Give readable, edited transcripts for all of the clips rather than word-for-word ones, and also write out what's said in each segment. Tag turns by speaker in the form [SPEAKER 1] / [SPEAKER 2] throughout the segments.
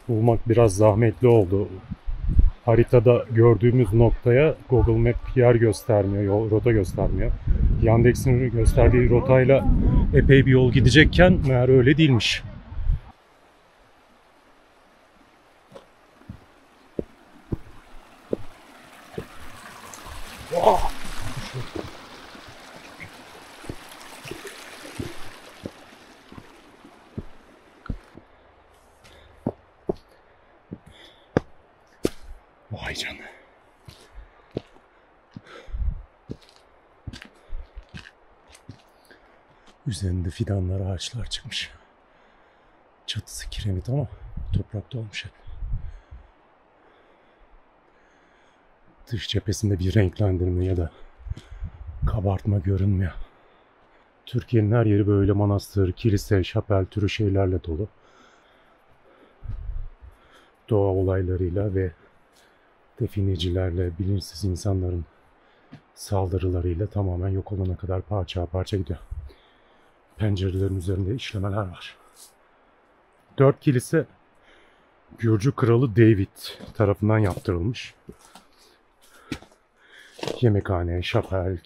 [SPEAKER 1] bulmak biraz zahmetli oldu. Haritada gördüğümüz noktaya Google Map yer göstermiyor, yol, rota göstermiyor. Yandex'in gösterdiği rotayla epey bir yol gidecekken meğer öyle değilmiş. Vay canına. Üzerinde fidanlar, ağaçlar çıkmış. Çatısı kiremit ama toprakta olmuş hep. Dış cephesinde bir renklendirme ya da kabartma görünmüyor. Türkiye'nin her yeri böyle manastır, kilise, şapel türü şeylerle dolu. Doğa olaylarıyla ve definecilerle, bilinçsiz insanların saldırılarıyla tamamen yok olana kadar parça parça gidiyor. Pencerelerin üzerinde işlemeler var. 4 kilise Gürcü Kralı David tarafından yaptırılmış. Yemekhane, şapel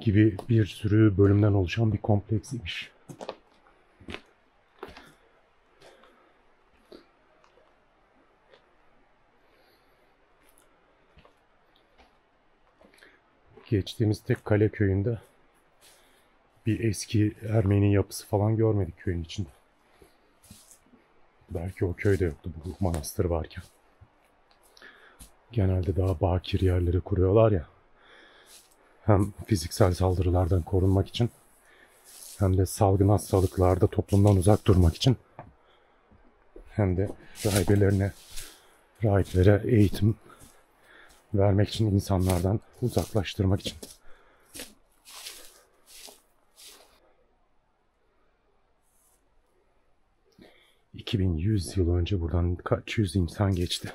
[SPEAKER 1] gibi bir sürü bölümden oluşan bir kompleksiymiş. Geçtiğimiz tek kale köyünde bir eski Ermeni yapısı falan görmedik köyün içinde. Belki o köyde yoktu bu manastır varken. Genelde daha bakir yerleri kuruyorlar ya. Hem fiziksel saldırılardan korunmak için hem de salgın hastalıklarda toplumdan uzak durmak için hem de rahiplere eğitim vermek için, insanlardan uzaklaştırmak için. ...2100 yıl önce buradan kaç yüz insan geçti.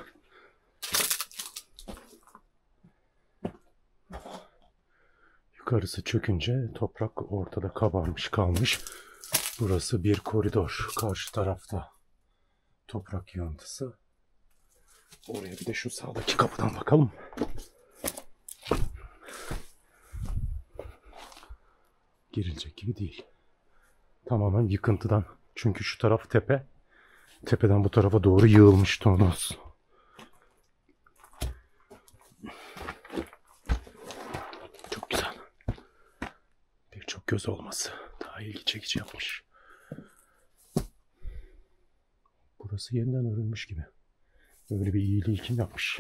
[SPEAKER 1] Yukarısı çökünce toprak ortada kabarmış kalmış. Burası bir koridor. Karşı tarafta toprak yığıntısı. Oraya bir de şu sağdaki kapıdan bakalım. Girilecek gibi değil. Tamamen yıkıntıdan. Çünkü şu taraf tepe. Tepeden bu tarafa doğru yığılmış tonoz. Çok güzel. Birçok göz olması daha ilgi çekici yapmış. Burası yeniden örülmüş gibi. Öyle bir iyiliği kim yapmış?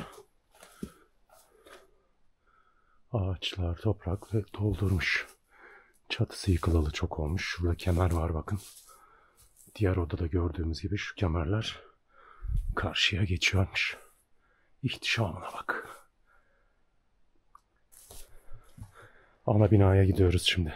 [SPEAKER 1] Ağaçlar, toprak ve doldurmuş. Çatısı yıkılalı çok olmuş. Şurada kemer var bakın. Diğer odada gördüğümüz gibi şu kemerler karşıya geçiyormuş. İhtişamına bak. Ana binaya gidiyoruz şimdi.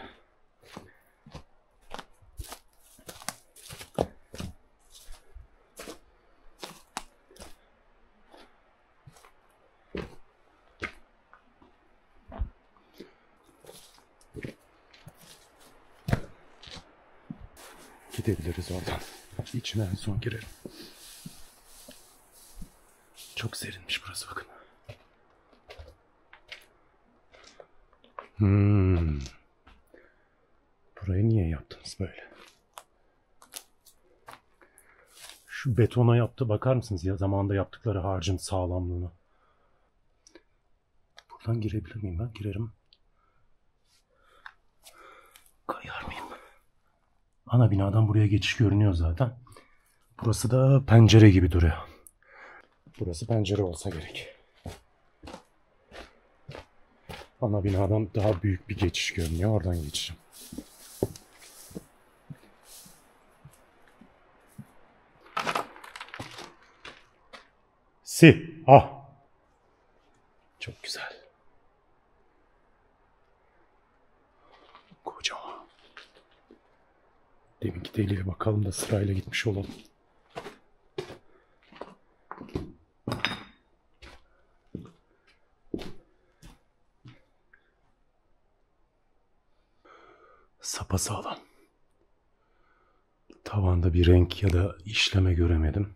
[SPEAKER 1] Gidebiliriz oradan. İçine en son girelim. Çok serinmiş burası bakın. Burayı niye yaptınız böyle? Şu betona yaptı, bakar mısınız ya zamanında yaptıkları harcın sağlamlığına? Buradan girebilir miyim ben? Girerim. Kayar mıyım? Ana binadan buraya geçiş görünüyor zaten. Burası da pencere gibi duruyor. Burası pencere olsa gerek. Ana binadan daha büyük bir geçiş görünüyor. Oradan geçeceğim. Ah. Çok güzel. Kocaman. Deminki deliğe bakalım da sırayla gitmiş olalım. Sapasağlam. Tavanda bir renk ya da işleme göremedim.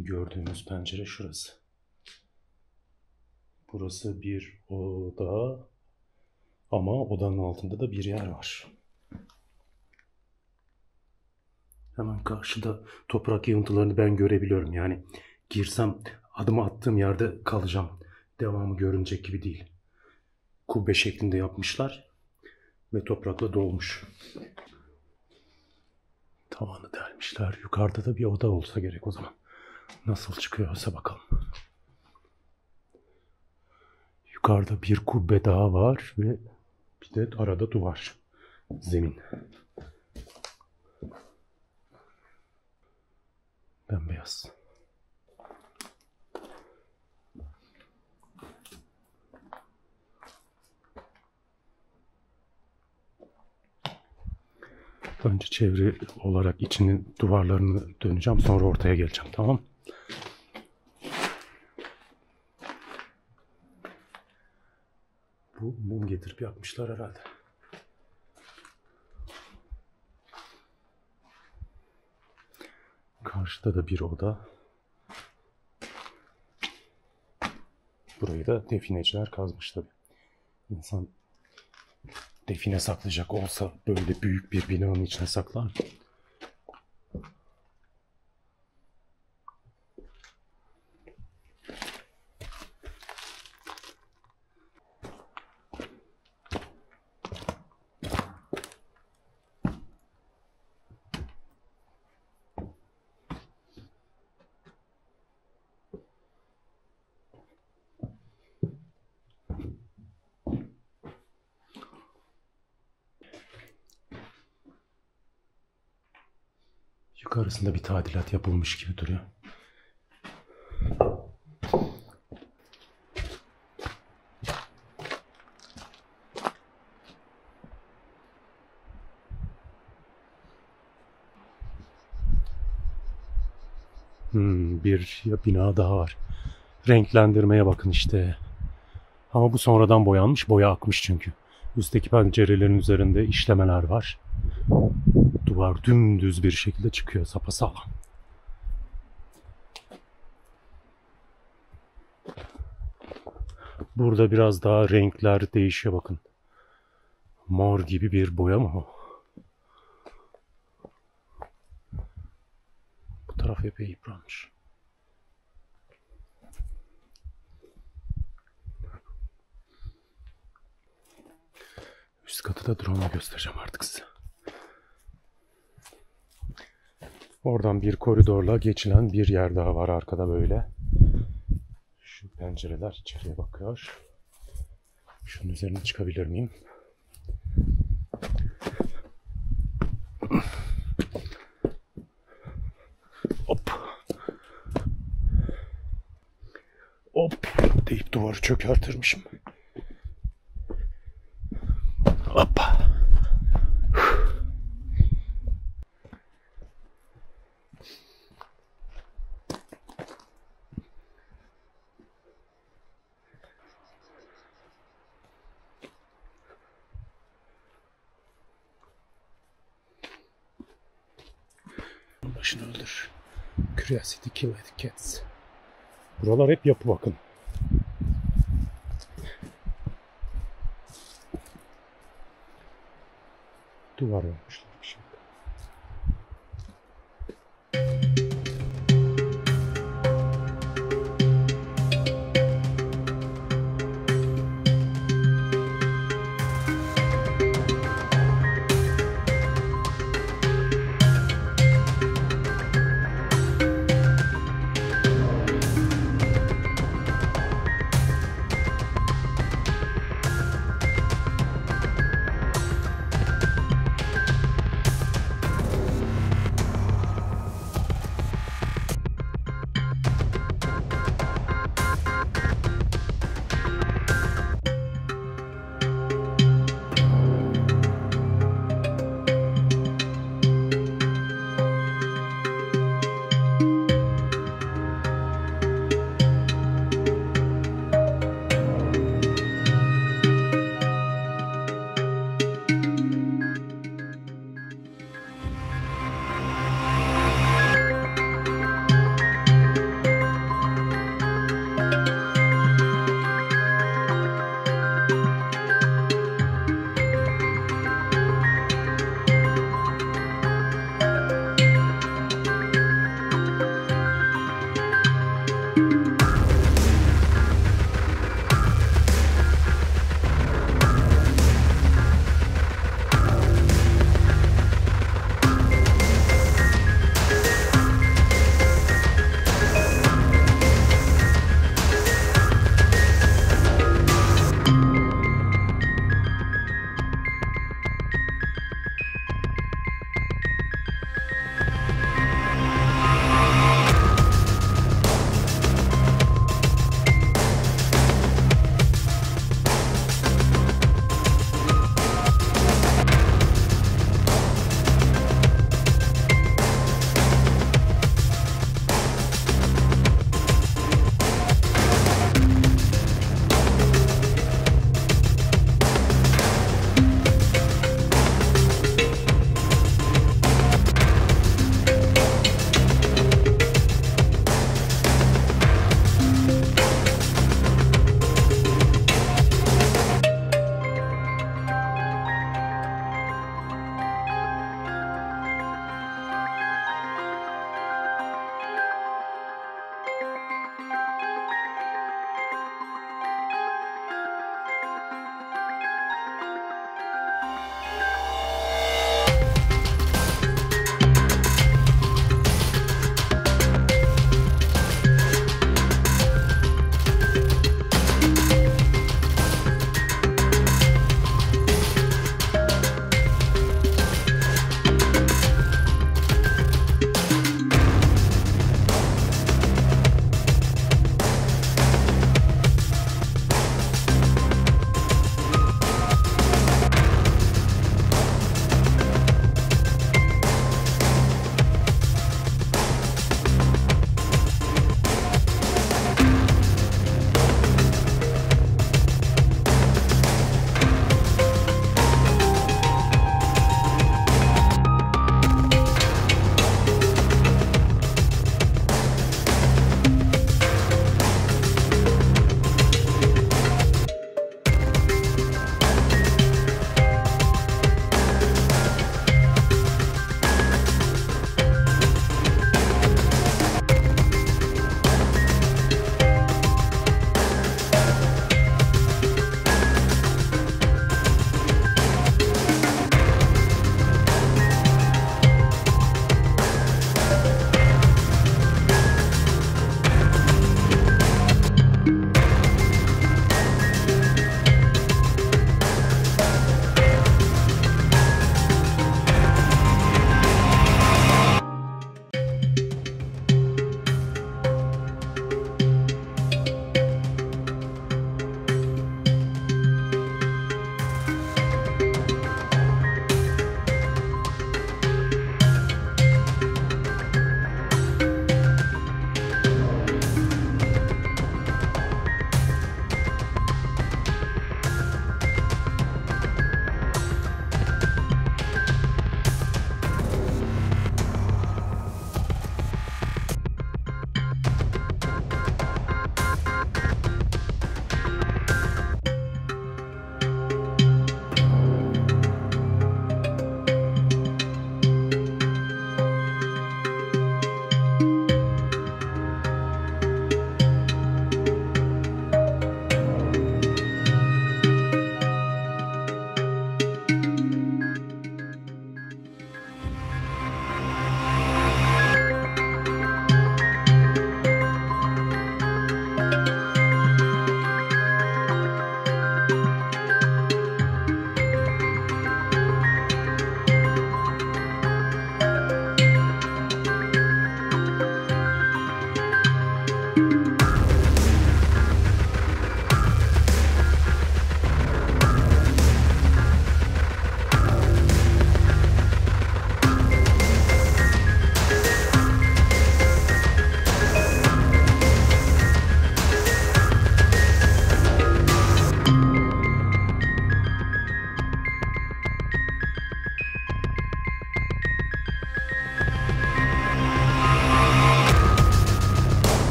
[SPEAKER 1] Demin gördüğümüz pencere şurası. Burası bir oda ama odanın altında da bir yer var. Hemen karşıda toprak yığıntılarını ben görebiliyorum. Yani girsem adımı attığım yerde kalacağım. Devamı görünecek gibi değil. Kubbe şeklinde yapmışlar ve toprakla dolmuş. Tavanı delmişler. Yukarıda da bir oda olsa gerek o zaman. Nasıl çıkıyorsa bakalım. Yukarıda bir kubbe daha var ve bir de arada duvar. Zemin. Bembeyaz. Önce çevre olarak içinin duvarlarını döneceğim. Sonra ortaya geleceğim. Tamam. Bu mum getirip yapmışlar herhalde. Karşıda da bir oda. Burayı da defineciler kazmış tabii. İnsan define saklayacak olsa böyle büyük bir binanın içine saklar mı? Yukarısında bir tadilat yapılmış gibi duruyor. Bir bina daha var. Renklendirmeye bakın işte. Ama bu sonradan boyanmış. Boya akmış çünkü. Üstteki pencerelerin üzerinde işlemeler var. Duvar dümdüz bir şekilde çıkıyor sapasağlam. Burada biraz daha renkler değişiyor bakın. Mor gibi bir boya mı o? Bu taraf epey yıpranmış. Üst katı da drone'la göstereceğim artık size. Oradan bir koridorla geçilen bir yer daha var arkada böyle. Şu pencereler içeriye bakıyor. Şunun üzerine çıkabilir miyim? Hop. Hop deyip duvarı çökertirmişim. Hoppa. Başını öldür. Curiosity killed cats. Buralar hep yapı bakın. Duvar olmuşlar.